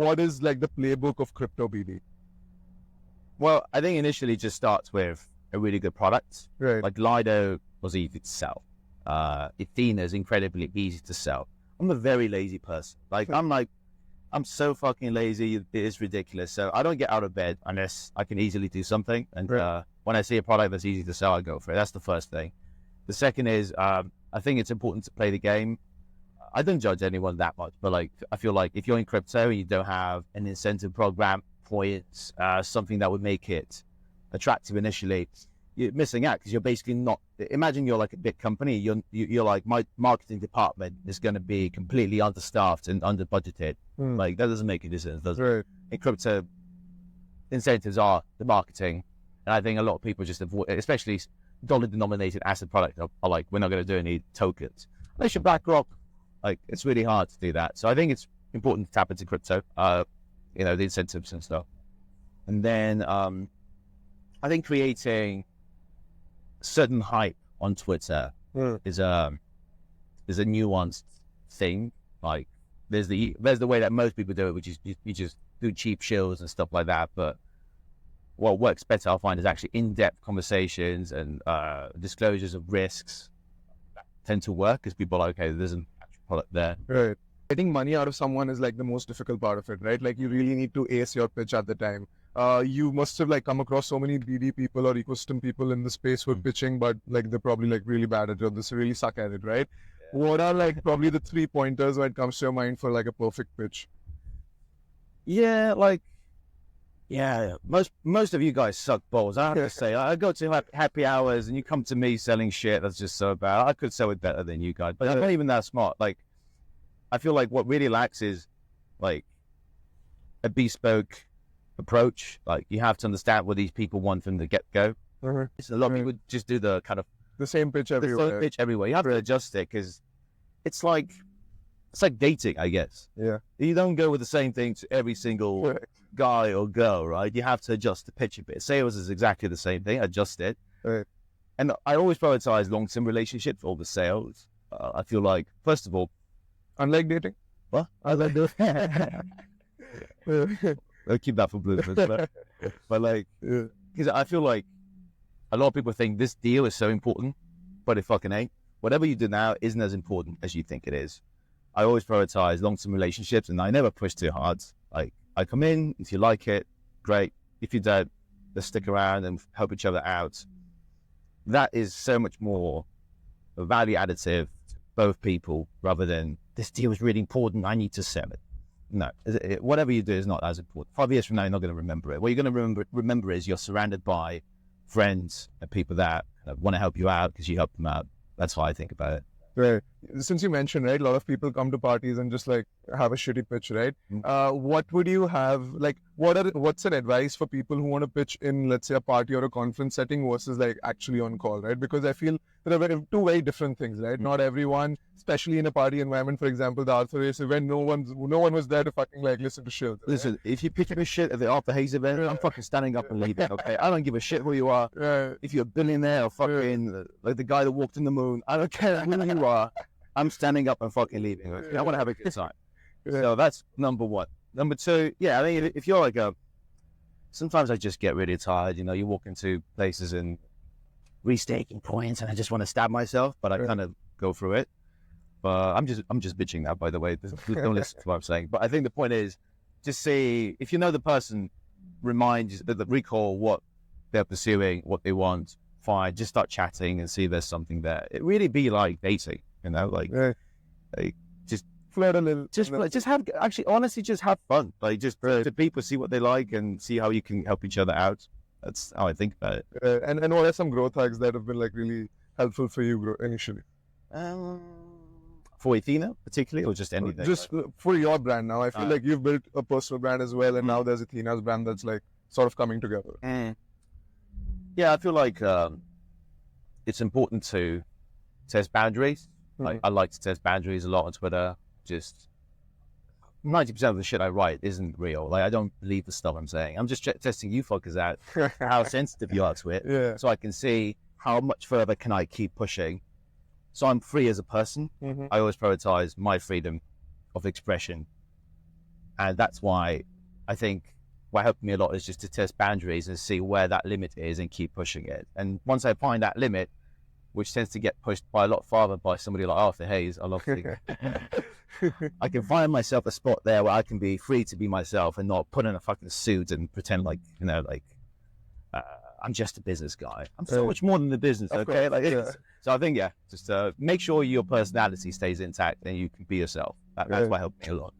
what is like the playbook of crypto BD? Well, I think initially it just starts with a really good product. Right. Like Lido was easy to sell. Ethena is incredibly easy to sell. I'm a very lazy person. I'm so fucking lazy, it is ridiculous. So I don't get out of bed unless I can easily do something. And when I see a product that's easy to sell, I go for it. That's the first thing. The second is, I think it's important to play the game. I don't judge anyone that much, but like, I feel like if you're in crypto and you don't have an incentive program, points, something that would make it attractive initially, you're missing out because you're basically not. Imagine you're like a big company. You're like, my marketing department is going to be completely understaffed and under budgeted. Like that doesn't make any sense, does it? Right. In crypto, incentives are the marketing, and I think a lot of people just avoid, especially dollar-denominated asset products, are like, we're not going to do any tokens. Unless you're BlackRock, like it's really hard to do that. So I think it's important to tap into crypto, the incentives and stuff, and then I think creating certain hype on Twitter is a nuanced thing. Like there's the way that most people do it, which is you just do cheap shills and stuff like that. But what works better, I find, is actually in-depth conversations and disclosures of risks that tend to work because people are like, okay, there's an actual product there. Right. Getting money out of someone is like the most difficult part of it, right? Like you really need to ace your pitch at the time. You must have like come across so many BD people or ecosystem people in the space who are pitching, but like they're probably like really bad at it or they really suck at it, right? Yeah. What are like probably the 3 pointers when it comes to your mind for like a perfect pitch? Yeah, most of you guys suck balls. I have to say, I go to happy hours and you come to me selling shit that's just so bad. I could sell it better than you guys, but I'm not even that smart. Like, I feel like what really lacks is like a bespoke approach. Like you have to understand what these people want from the get-go. A lot of people just do the kind of the same pitch everywhere. You have to adjust it because it's like dating, I guess. Yeah. You don't go with the same thing to every single guy or girl, right? You have to adjust the pitch a bit. Sales is exactly the same thing. Adjust it. Right. And I always prioritize long-term relationships for all the sales. I feel like, first of all, unlike dating? What? I like doing. I'll keep that for bloopers. but like, because I feel like a lot of people think this deal is so important, but it fucking ain't. Whatever you do now isn't as important as you think it is. I always prioritize long-term relationships, and I never push too hard. Like, I come in, if you like it, great. If you don't, let's stick around and help each other out. That is so much more value additive to both people rather than this deal is really important, I need to sell it. No, whatever you do is not as important. 5 years from now, you're not going to remember it. What you're going to remember is you're surrounded by friends and people that want to help you out because you help them out. That's how I think about it. Right. Since you mentioned, right, a lot of people come to parties and just like have a shitty pitch, right? What would you have, like, what's an advice for people who want to pitch in, let's say, a party or a conference setting versus like actually on call, right? Because I feel there are two very different things, right? Not everyone, especially in a party environment, for example, the Arthur race event, no one was there to fucking like listen to shit. Right? Listen, if you pitch me shit at the Arthur Hayes event, I'm fucking standing up and leaving, okay? I don't give a shit who you are. If you're a billionaire or fucking like the guy that walked in the moon, I don't care who you are. I'm standing up and fucking leaving. Okay? I want to have a good time. So that's number one. Number two, I mean, if you're like sometimes I just get really tired. You know, you walk into places and restaking points, and I just want to stab myself, but I kind of go through it. But I'm just bitching now, by the way. Don't listen to what I'm saying. But I think the point is, just say if you know the person, recall what they're pursuing, what they want. Fine, just start chatting and see if there's something there. It really be like dating. You know, like just flirt a little. Just have, actually, honestly, just have fun. Like, just to people, see what they like and see how you can help each other out. That's how I think about it. And what are some growth hacks that have been like really helpful for you initially? For Ethena, particularly, or just anything? Just for your brand now. I feel like you've built a personal brand as well, and now there's Ethena's brand that's like sort of coming together. Yeah, I feel like it's important to test boundaries. Like, I like to test boundaries a lot on Twitter. Just 90% of the shit I write isn't real. Like, I don't believe the stuff I'm saying. I'm just testing you fuckers out, how sensitive you are to it, so I can see how much further can I keep pushing. So I'm free as a person. I always prioritize my freedom of expression And that's why I think what helped me a lot is just to test boundaries and see where that limit is and keep pushing it. And once I find that limit, which tends to get pushed by a lot farther by somebody like Arthur Hayes, I love to I can find myself a spot there where I can be free to be myself and not put in a fucking suit and pretend like, you know, like I'm just a business guy. I'm so much more than the business, okay? So I think, just make sure your personality stays intact and you can be yourself. That's what helped me a lot.